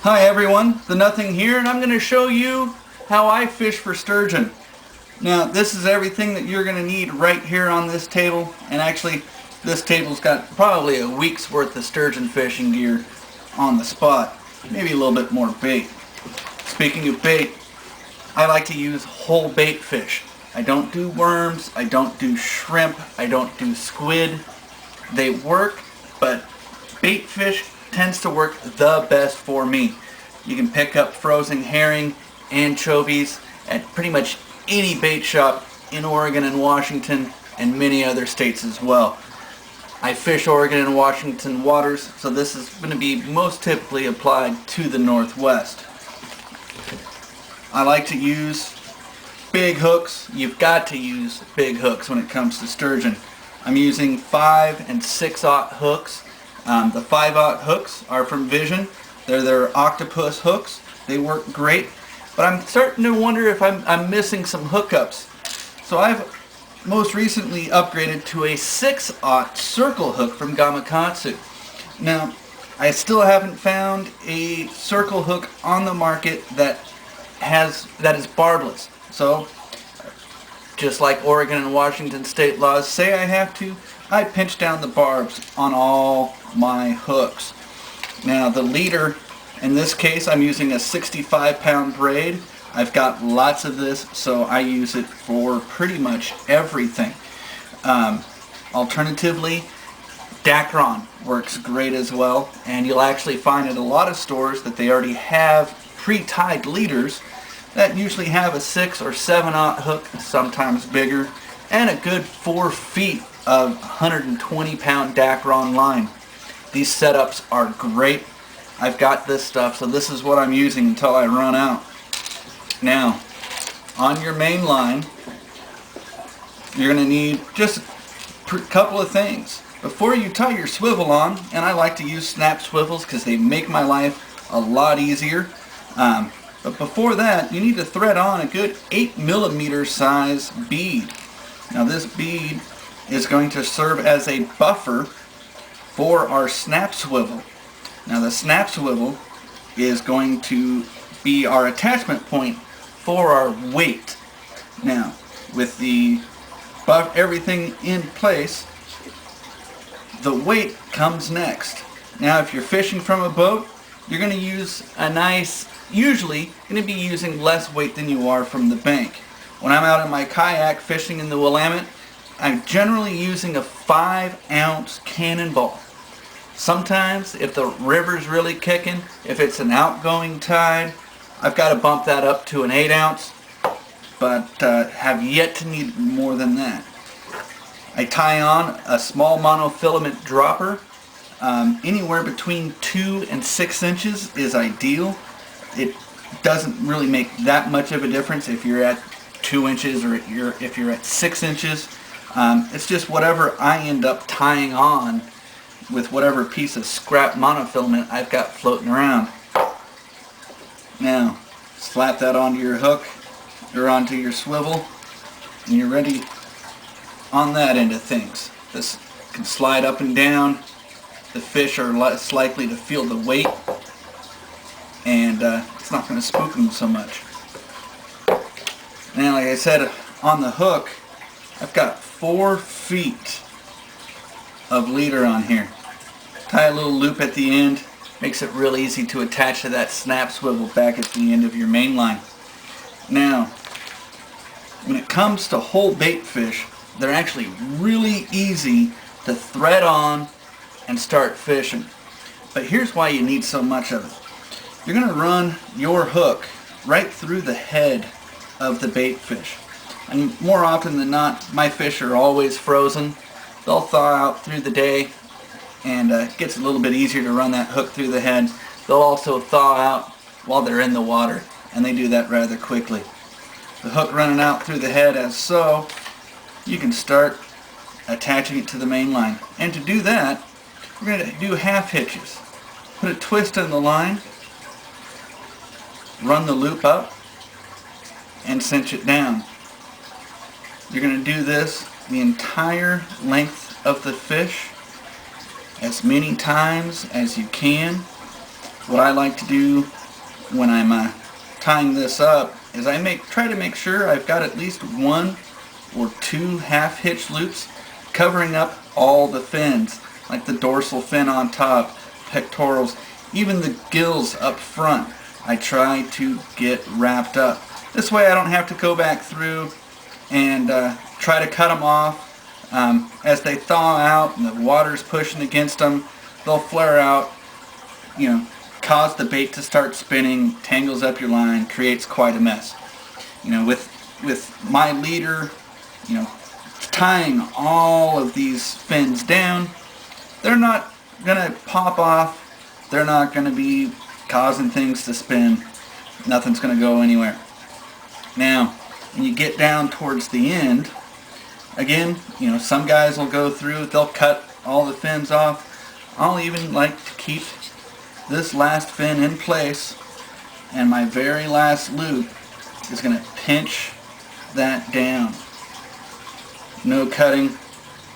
Hi everyone, the Nothing here, and I'm going to show you how I fish for sturgeon. Now this is everything that you're going to need right here on this table, and actually this table's got probably a week's worth of sturgeon fishing gear on the spot, maybe a little bit more bait. Speaking of bait, I like to use whole bait fish. I don't do worms, I don't do shrimp, I don't do squid. They work, but bait fish tends to work the best for me. You can pick up frozen herring, anchovies at pretty much any bait shop in Oregon and Washington and many other states as well. I fish Oregon and Washington waters, so this is going to be most typically applied to the Northwest. I like to use big hooks. You've got to use big hooks when it comes to sturgeon. I'm using 5 and 6/0 hooks. The 5/0 hooks are from Vision. They're their octopus hooks. They work great, but I'm starting to wonder if I'm missing some hookups. So I've most recently upgraded to a 6/0 circle hook from Gamakatsu. Now, I still haven't found a circle hook on the market that is barbless. So, just like Oregon and Washington state laws say I have to, I pinch down the barbs on all my hooks. Now the leader, in this case I'm using a 65-pound braid. I've got lots of this, so I use it for pretty much everything. Alternatively, Dacron works great as well, and you'll actually find at a lot of stores that they already have pre-tied leaders that usually have a 6 or 7/0 hook, sometimes bigger, and a good 4 feet of 120-pound Dacron line. These setups are great. I've got this stuff, so this is what I'm using until I run out. Now, on your main line, you're going to need just a couple of things. Before you tie your swivel on, and I like to use snap swivels because they make my life a lot easier. But before that, you need to thread on a good 8mm size bead. Now this bead is going to serve as a buffer for our snap swivel. Now the snap swivel is going to be our attachment point for our weight. Now, with everything in place, the weight comes next. Now if you're fishing from a boat, you're going to use usually going to be using less weight than you are from the bank. When I'm out in my kayak fishing in the Willamette, I'm generally using a 5-ounce cannonball. Sometimes, if the river's really kicking, if it's an outgoing tide, I've got to bump that up to an 8-ounce, but have yet to need more than that. I tie on a small monofilament dropper. Anywhere between 2 and 6 inches is ideal. It doesn't really make that much of a difference if you're at 2 inches or if you're at 6 inches. It's just whatever I end up tying on with whatever piece of scrap monofilament I've got floating around. Now, slap that onto your hook or onto your swivel, and you're ready on that end of things. This can slide up and down. The fish are less likely to feel the weight, and it's not going to spook them so much. Now, like I said, on the hook, I've got 4 feet of leader on here. Tie a little loop at the end, makes it real easy to attach to that snap swivel back at the end of your main line. Now, when it comes to whole bait fish, they're actually really easy to thread on and start fishing. But here's why you need so much of it. You're going to run your hook right through the head of the bait fish. And more often than not, my fish are always frozen. They'll thaw out through the day, and it gets a little bit easier to run that hook through the head. They'll also thaw out while they're in the water, and they do that rather quickly. The hook running out through the head as so, you can start attaching it to the main line. And to do that, we're going to do half hitches. Put a twist in the line, run the loop up, and cinch it down. You're going to do this the entire length of the fish as many times as you can. What I like to do when I'm tying this up is I try to make sure I've got at least 1 or 2 half hitch loops covering up all the fins, like the dorsal fin on top, pectorals, even the gills up front. I try to get wrapped up. This way I don't have to go back through and try to cut them off. As they thaw out and the water's pushing against them, they'll flare out, cause the bait to start spinning, tangles up your line, creates quite a mess. With my leader, tying all of these fins down, they're not gonna pop off. They're not gonna be causing things to spin. Nothing's gonna go anywhere. Now, when you get down towards the end, again, some guys will go through, they'll cut all the fins off. I'll even like to keep this last fin in place, and my very last loop is going to pinch that down. No cutting.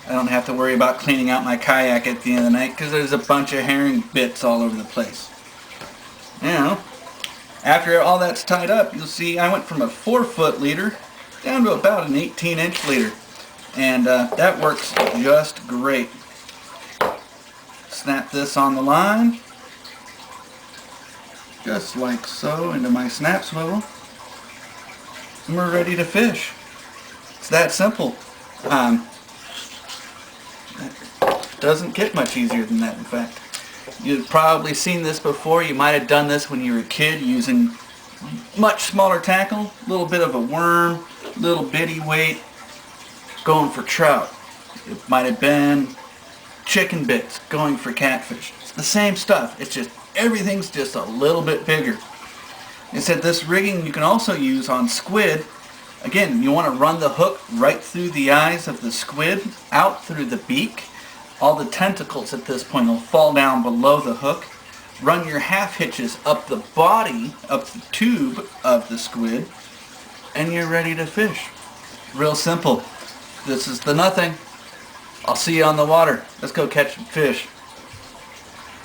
I don't have to worry about cleaning out my kayak at the end of the night because there's a bunch of herring bits all over the place. Now, after all that's tied up, you'll see I went from a 4-foot leader down to about an 18-inch leader. And that works just great. Snap this on the line, just like so, into my snap swivel, and we're ready to fish. It's that simple. It doesn't get much easier than that, in fact. You've probably seen this before. You might have done this when you were a kid using much smaller tackle, a little bit of a worm, little bitty weight, going for trout. It might have been chicken bits going for catfish. It's the same stuff. It's just everything's just a little bit bigger. It said this rigging you can also use on squid. Again, you want to run the hook right through the eyes of the squid, out through the beak. All the tentacles at this point will fall down below the hook. Run your half hitches up the body, up the tube of the squid, and you're ready to fish. Real simple. This is the nothing. I'll see you on the water. Let's go catch some fish.